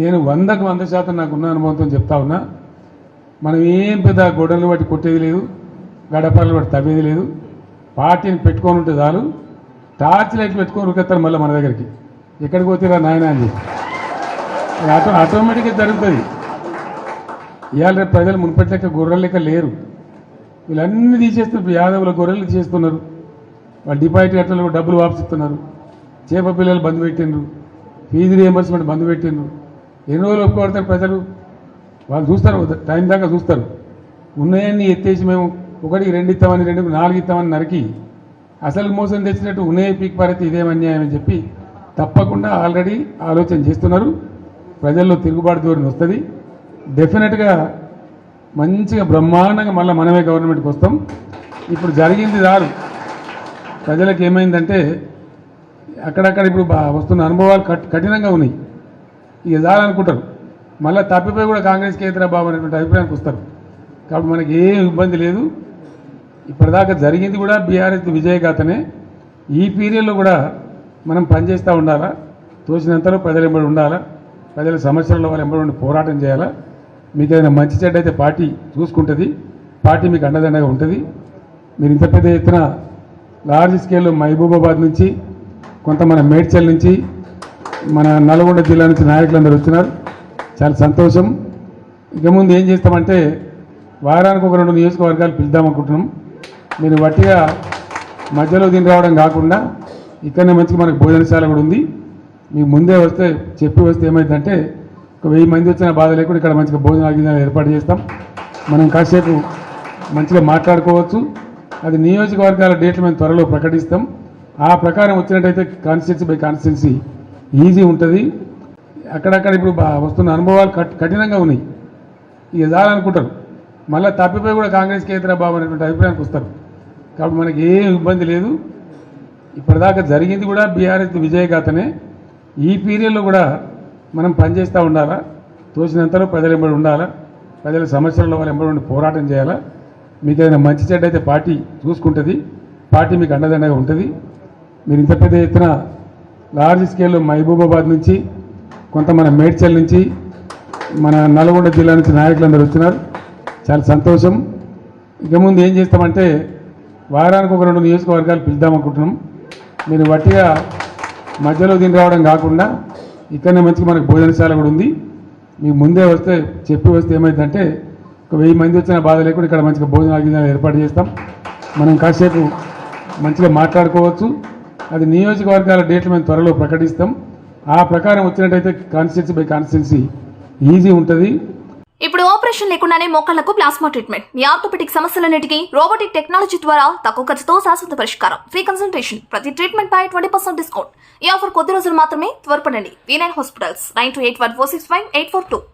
నేను 100కు 100% నాకున్న అనుభవంతో చెప్తా ఉన్నా. మనం ఏం పెద్ద గొడవలు బట్టి కొట్టేది లేదు, గడపలు బట్టి తవ్వేది లేదు. పార్టీని పెట్టుకొని ఉంటే చాలు, టార్చ్ లైట్ పెట్టుకొని ఉరికెత్తారు మళ్ళీ మన దగ్గరికి. ఎక్కడికి పోతేరా నాయన అని ఆటోమేటిక్గా జరుగుతుంది. ఇవాళ రేపు ప్రజలు మున్పటి లెక్క గొర్రెల లెక్క లేరు. వీళ్ళన్నీ తీసేస్తున్నారు. యాదవుల గొర్రెలు తీసేస్తున్నారు. వాళ్ళు డిపాజిట్ కట్టలు డబ్బులు వాపసిస్తున్నారు. చేప పిల్లలు బంద్ పెట్టిండ్రు, ఫీజు రియంబర్స్మెంట్ బంద్ పెట్టిండ్రు. ఎన్ని రోజులు ఒప్పుకోడతారు ప్రజలు? వాళ్ళు చూస్తారు, టైం దాకా చూస్తారు. ఉన్నాయన్నీ ఎత్తేసి మేము 1, 2 ఇస్తామని 2, 4 ఇస్తామని నరికి అసలు మోసం తెచ్చినట్టు ఉన్నాయే పీక్ పారైతే ఇదేం అన్యాయం అని చెప్పి తప్పకుండా ఆల్రెడీ ఆలోచన చేస్తున్నారు. ప్రజల్లో తిరుగుబాటు ధోరణి వస్తుంది. డెఫినెట్గా మంచిగా బ్రహ్మాండంగా మళ్ళీ మనమే గవర్నమెంట్కి వస్తాం. ఇప్పుడు జరిగింది దారు ప్రజలకు ఏమైందంటే అక్కడక్కడ ఇప్పుడు వస్తున్న అనుభవాలు కఠినంగా ఉన్నాయి. ఇక చాలనుకుంటారు, మళ్ళీ తప్పిపోయి కూడా కాంగ్రెస్కి ఎదురా బాబు అనేటువంటి అభిప్రాయానికి వస్తారు. కాబట్టి మనకి ఏం ఇబ్బంది లేదు. ఇప్పటిదాకా జరిగింది కూడా బీఆర్ఎస్ విజయగాథనే. ఈ పీరియడ్లో కూడా మనం పనిచేస్తూ ఉండాలా, తోచినంతలో ప్రజలు ఎంబడి ఉండాలా, ప్రజల సమస్యలలో వాళ్ళు ఎంబడి ఉండి పోరాటం చేయాలా. మీకు ఏదైనా మంచి చెడ్డ అయితే పార్టీ చూసుకుంటుంది, పార్టీ మీకు అండదండగా ఉంటుంది. మీరు ఇంత పెద్ద ఎత్తున లార్జ్ స్కేల్లో మహబూబాబాద్ నుంచి, కొంత మన మేడ్చల్ నుంచి, మన నల్గొండ జిల్లా నుంచి నాయకులందరూ వచ్చినారు. చాలా సంతోషం. ఇక ముందు ఏం చేస్తామంటే వారానికి 1-2 నియోజకవర్గాలు పిలుద్దామనుకుంటున్నాం. మీరు వట్టిగా మధ్యలో దీని రావడం కాకుండా ఇక్కడనే మంచిగా మనకు భోజనశాల కూడా ఉంది. మీకు ముందే వస్తే చెప్పి వస్తే ఏమైందంటే 1000 మంది వచ్చిన బాధ లేకుండా ఇక్కడ మంచిగా భోజనాలు ఏర్పాటు చేస్తాం. మనం కాసేపు మంచిగా మాట్లాడుకోవచ్చు. అది నియోజకవర్గాల డేట్లు మేము త్వరలో ప్రకటిస్తాం. ఆ ప్రకారం వచ్చినట్టయితే కాన్స్టిట్యున్సీ బై కాన్స్టిట్యున్సీ ఈజీ ఉంటుంది. అక్కడక్కడ ఇప్పుడు వస్తున్న అనుభవాలు కఠినంగా ఉన్నాయి. ఇక చాలనుకుంటారు, మళ్ళీ తప్పిపోయి కూడా కాంగ్రెస్కి ఎదురా బాబు అనేటువంటి అభిప్రాయానికి వస్తారు. కాబట్టి మనకి ఏం ఇబ్బంది లేదు. ఇప్పటిదాకా జరిగింది కూడా బీఆర్ఎస్ విజయగాథనే. ఈ పీరియడ్లో కూడా మనం పనిచేస్తూ ఉండాలా, తోచినంతలో ప్రజలు ఎంబడి ఉండాలా, ప్రజల సమస్యలలో వాళ్ళు ఎంబడి ఉండి పోరాటం చేయాలా. మీకు ఏదైనా మంచి చెడ్డ అయితే పార్టీ చూసుకుంటుంది, పార్టీ మీకు అండదండగా ఉంటుంది. మీరు ఇంత పెద్ద ఎత్తున లార్జ్ స్కేల్లో మహబూబాబాద్ నుంచి, కొంత మన మేడ్చల్ నుంచి, మన నల్గొండ జిల్లా నుంచి నాయకులందరూ వచ్చినారు. చాలా సంతోషం. ఇక ముందు ఏం చేస్తామంటే వారానికి 1-2 నియోజకవర్గాలు పిలుద్దామనుకుంటున్నాం. మీరు వట్టిగా మధ్యలో దీని రావడం కాకుండా ఇక్కడనే మంచిగా మనకు భోజనశాల కూడా ఉంది. మీకు ముందే వస్తే చెప్పి వస్తే ఏమైందంటే 1000 మంది వచ్చిన బాధ లేకుండా ఇక్కడ మంచిగా భోజనాలు ఏర్పాటు చేస్తాం. మనం కాసేపు మంచిగా మాట్లాడుకోవచ్చు. అది నియోజకవర్గాల డేట్లు మేము త్వరలో ప్రకటిస్తాం. ఆ ప్రకారం వచ్చినట్టయితే కాన్స్టిట్యున్సీ బై కాన్స్టిట్యున్సీ ఈజీ ఉంటుంది. ఇప్పుడు ఆపరేషన్ లేకుండానే మోకాళ్లకు ప్లాస్మా ట్రీట్మెంట్. మీ ఆర్థోపెటిక్ సమస్యలన్నిటికీ రోబోటిక్ టెక్నాలజీ ద్వారా తక్కువ ఖర్చుతో శాశ్వత పరిష్కారం. ఫ్రీ కన్సల్టేషన్, ప్రతి ట్రీట్మెంట్ పై 20% డిస్కౌంట్. ఈ ఆఫర్ కొద్ది రోజులు మాత్రమే. త్వరపడండి. V9 hospitals 9281465842.